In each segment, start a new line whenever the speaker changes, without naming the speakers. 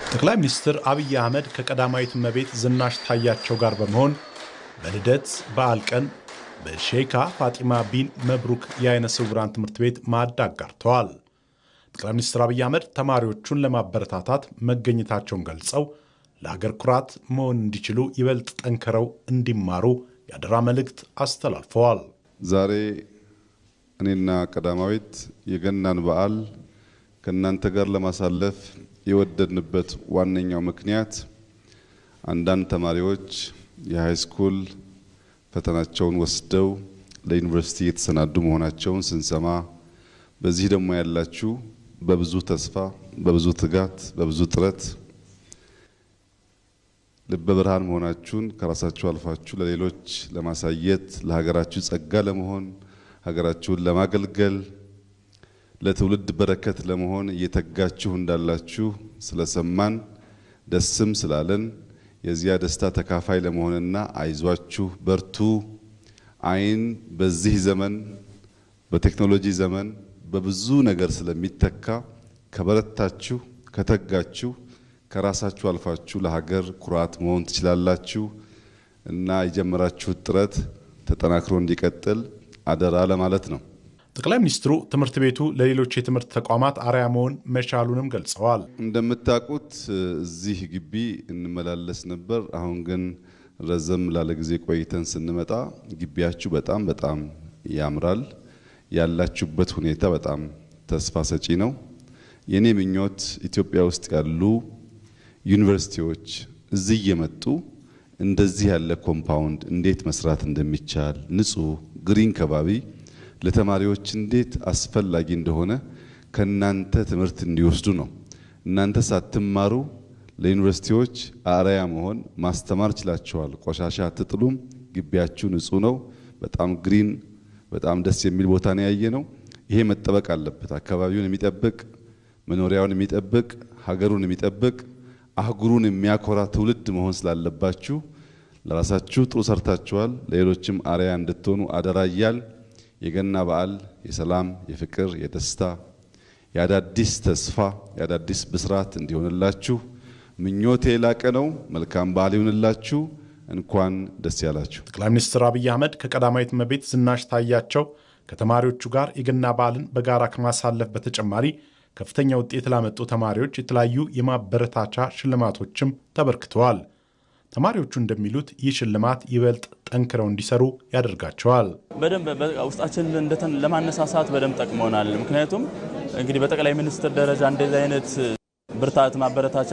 ጠቅላይ ሚኒስትር አብይ አህመድ ከቀዳማዊት እመቤት ዝናሽ ታያቸው ጋር በመሆን በልደት በዓል ቀን በሼካ ፋጢማ ቢን መብሩክ የዓይነ ስውራን ትምህርት ቤት ማዕድ አጋርተዋል። ጠቅላይ ሚኒስትር አብይ አህመድ ተማሪዎቹን ለማበረታታት መገኘታቸውን ገልጸው ለሀገር ኩራት መሆን እንዲችሉ ይበልጥ ጠንክረው እንዲማሩ ያደራ መልእክት አስተላልፈዋል።
ዛሬ እኔና ቀዳማዊት የገናን በዓል ከእናንተ ጋር ለማሳለፍ የወደድንበት ዋነኛው ምክንያት አንዳንድ ተማሪዎች የሃይስኩል ፈተናቸውን ወስደው ለዩኒቨርሲቲ የተሰናዱ መሆናቸውን ስንሰማ፣ በዚህ ደግሞ ያላችሁ በብዙ ተስፋ፣ በብዙ ትጋት፣ በብዙ ጥረት ልበ ብርሃን መሆናችሁን ከራሳችሁ አልፋችሁ ለሌሎች ለማሳየት ለሀገራችሁ ጸጋ ለመሆን ሀገራችሁን ለማገልገል ለትውልድ በረከት ለመሆን እየተጋችሁ እንዳላችሁ ስለሰማን ደስም ስላለን የዚያ ደስታ ተካፋይ ለመሆንና አይዟችሁ በርቱ አይን በዚህ ዘመን በቴክኖሎጂ ዘመን በብዙ ነገር ስለሚተካ ከበረታችሁ ከተጋችሁ ከራሳችሁ አልፋችሁ ለሀገር ኩራት መሆን ትችላላችሁ እና የጀመራችሁት ጥረት ተጠናክሮ እንዲቀጥል አደራ ለማለት ነው።
ጠቅላይ ሚኒስትሩ ትምህርት ቤቱ ለሌሎች የትምህርት ተቋማት አርአያ መሆን መቻሉንም ገልጸዋል።
እንደምታውቁት እዚህ ግቢ እንመላለስ ነበር። አሁን ግን ረዘም ላለ ጊዜ ቆይተን ስንመጣ ግቢያችሁ በጣም ያምራል። ያላችሁበት ሁኔታ በጣም ተስፋ ሰጪ ነው። የኔ ምኞት ኢትዮጵያ ውስጥ ያሉ ዩኒቨርሲቲዎች እዚህ የመጡ እንደዚህ ያለ ኮምፓውንድ እንዴት መስራት እንደሚቻል ንጹህ ግሪን ከባቢ ለተማሪዎች እንዴት አስፈላጊ እንደሆነ ከናንተ ትምህርት እንዲወስዱ ነው። እናንተ ሳትማሩ ለዩኒቨርሲቲዎች አርአያ መሆን ማስተማር ችላችኋል። ቆሻሻ አትጥሉም። ግቢያችሁ ንጹህ ነው። በጣም ግሪን በጣም ደስ የሚል ቦታ ነው ያየነው። ይሄ መጠበቅ አለበት። አካባቢውን የሚጠብቅ መኖሪያውን የሚጠብቅ ሀገሩን የሚጠብቅ አህጉሩን የሚያኮራ ትውልድ መሆን ስላለባችሁ ለራሳችሁ ጥሩ ሰርታችኋል። ለሌሎችም አርአያ እንድትሆኑ አደራ እያል የገና በዓል የሰላም፣ የፍቅር፣ የደስታ፣ የአዳዲስ ተስፋ፣ የአዳዲስ ብስራት እንዲሆንላችሁ ምኞቴ የላቀ ነው። መልካም በዓል ይሁንላችሁ። እንኳን ደስ ያላችሁ።
ጠቅላይ ሚኒስትር አብይ አህመድ ከቀዳማዊት እመቤት ዝናሽ ታያቸው ከተማሪዎቹ ጋር የገና በዓልን በጋራ ከማሳለፍ በተጨማሪ ከፍተኛ ውጤት ላመጡ ተማሪዎች የተለያዩ የማበረታቻ ሽልማቶችም ተበርክተዋል። ተማሪዎቹ እንደሚሉት ይህ ሽልማት ይበልጥ ጠንክረው እንዲሰሩ ያደርጋቸዋል።
በደንብ ውስጣችን ለማነሳሳት በደንብ ጠቅሞናል። ምክንያቱም እንግዲህ በጠቅላይ ሚኒስትር ደረጃ እንደዚህ አይነት ብርታት ማበረታቻ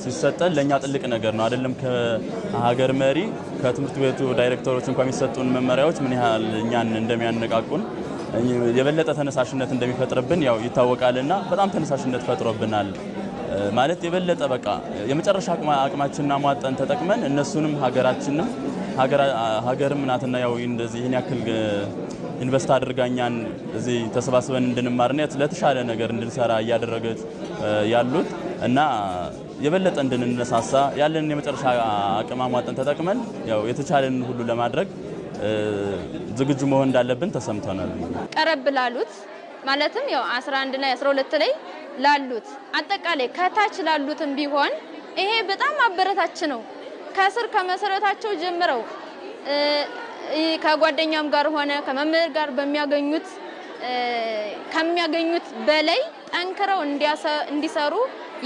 ሲሰጠን ለኛ ጥልቅ ነገር ነው። አይደለም ከሀገር መሪ ከትምህርት ቤቱ ዳይሬክተሮች እንኳን የሚሰጡን መመሪያዎች ምን ያህል እኛን እንደሚያነቃቁን የበለጠ ተነሳሽነት እንደሚፈጥርብን ያው ይታወቃልና በጣም ተነሳሽነት ፈጥሮብናል። ማለት የበለጠ በቃ የመጨረሻ አቅማችንና ማጠን ተጠቅመን እነሱንም ሀገርም ናትና ያው እንደዚህ ይሄን ያክል ኢንቨስት አድርጋኛን እዚህ ተሰባስበን እንድንማርና ለተሻለ ነገር እንድንሰራ እያደረገች ያሉት እና የበለጠ እንድንነሳሳ ያለን የመጨረሻ አቅም ማጠን ተጠቅመን ያው የተቻለን ሁሉ ለማድረግ ዝግጁ መሆን እንዳለብን ተሰምቶናል።
ቀረብ ላሉት ማለትም ያው 11 እና 12 ላይ ላሉት አጠቃላይ ከታች ላሉትም ቢሆን ይሄ በጣም አበረታች ነው። ከስር ከመሰረታቸው ጀምረው ከጓደኛም ጋር ሆነ ከመምህር ጋር ከሚያገኙት በላይ ጠንክረው እንዲሰሩ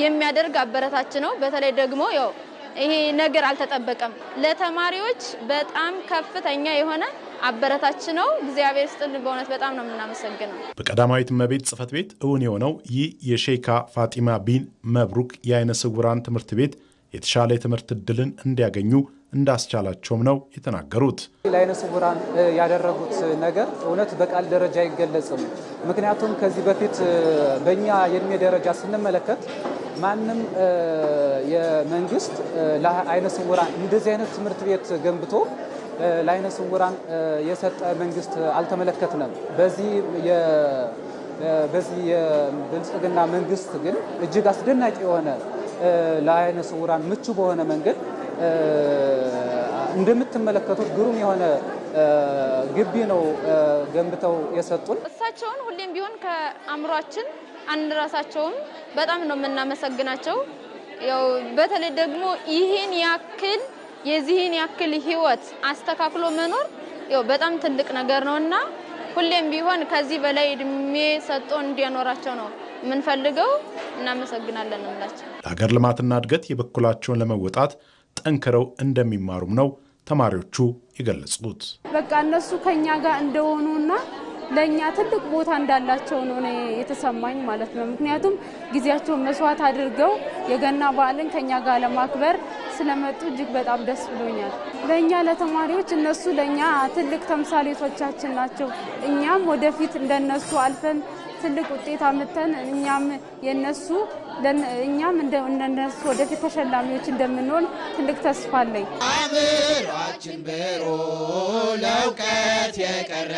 የሚያደርግ አበረታች ነው። በተለይ ደግሞ ያው ይሄ ነገር አልተጠበቀም። ለተማሪዎች በጣም ከፍተኛ የሆነ አበረታች ነው። እግዚአብሔር ይስጥልን። በእውነት በጣም ነው የምናመሰግነው።
በቀዳማዊት እመቤት ጽሕፈት ቤት እውን የሆነው ይህ የሼካ ፋጢማ ቢን መብሩክ የዓይነ ስውራን ትምህርት ቤት የተሻለ የትምህርት ዕድልን እንዲያገኙ እንዳስቻላቸውም ነው የተናገሩት።
ለዓይነ ስውራን ያደረጉት ነገር እውነት በቃል ደረጃ አይገለጽም። ምክንያቱም ከዚህ በፊት በእኛ የእድሜ ደረጃ ስንመለከት ማንም የመንግስት ለዓይነ ስውራን እንደዚህ አይነት ትምህርት ቤት ገንብቶ ለዓይነ ስውራን የሰጠ መንግስት አልተመለከትንም። በዚህ የብልጽግና መንግስት ግን እጅግ አስደናቂ የሆነ ለዓይነ ስውራን ምቹ በሆነ መንገድ እንደምትመለከቱት ግሩም የሆነ ግቢ ነው ገንብተው የሰጡን።
እሳቸውን ሁሌም ቢሆን ከአእምሯችን አንራሳቸውም። በጣም ነው የምናመሰግናቸው። ያው በተለይ ደግሞ ይሄን ያክል የዚህን ያክል ህይወት አስተካክሎ መኖር ያው በጣም ትልቅ ነገር ነውና ሁሌም ቢሆን ከዚህ በላይ እድሜ ሰጥቶ እንዲያኖራቸው ነው ምንፈልገው እና መሰግናለን እንላችሁ።
ለሀገር ልማትና እድገት የበኩላቸውን ለመወጣት ጠንክረው እንደሚማሩም ነው ተማሪዎቹ የገለጹት።
በቃ እነሱ ከኛ ጋር እንደሆኑና ለኛ ትልቅ ቦታ እንዳላቸው ነው የተሰማኝ ማለት ነው። ምክንያቱም ጊዜያቸውን መስዋዕት አድርገው የገና በዓልን ከኛ ጋር ለማክበር ስለመጡ እጅግ በጣም ደስ ብሎኛል። ለኛ ለተማሪዎች እነሱ ለኛ ትልቅ ተምሳሌቶቻችን ናቸው። እኛም ወደፊት እንደነሱ አልፈን ትልቅ ውጤት አመጣን እኛም እንደነሱ ወደፊት ተሸላሚዎች እንደምንሆን ትልቅ ተስፋ አለኝ። አብራችን ብሩ ለውቀት የቀረ